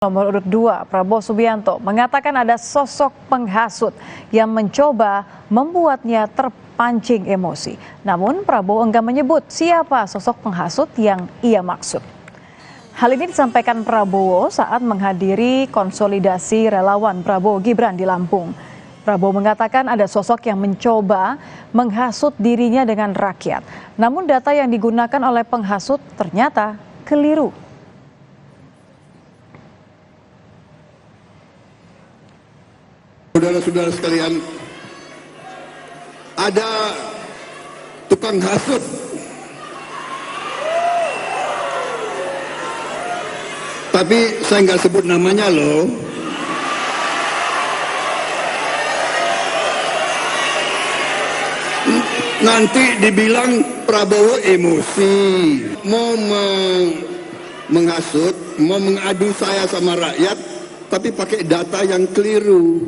Nomor urut 2, Prabowo Subianto mengatakan ada sosok penghasut yang mencoba membuatnya terpancing emosi. Namun Prabowo enggan menyebut siapa sosok penghasut yang ia maksud. Hal ini disampaikan Prabowo saat menghadiri konsolidasi relawan Prabowo Gibran di Lampung. Prabowo mengatakan ada sosok yang mencoba menghasut dirinya dengan rakyat. Namun data yang digunakan oleh penghasut ternyata keliru. Saudara-saudara sekalian, ada tukang hasut. Tapi saya nggak sebut namanya loh. Nanti dibilang Prabowo emosi, mau menghasut, mau mengadu saya sama rakyat, tapi pakai data yang keliru.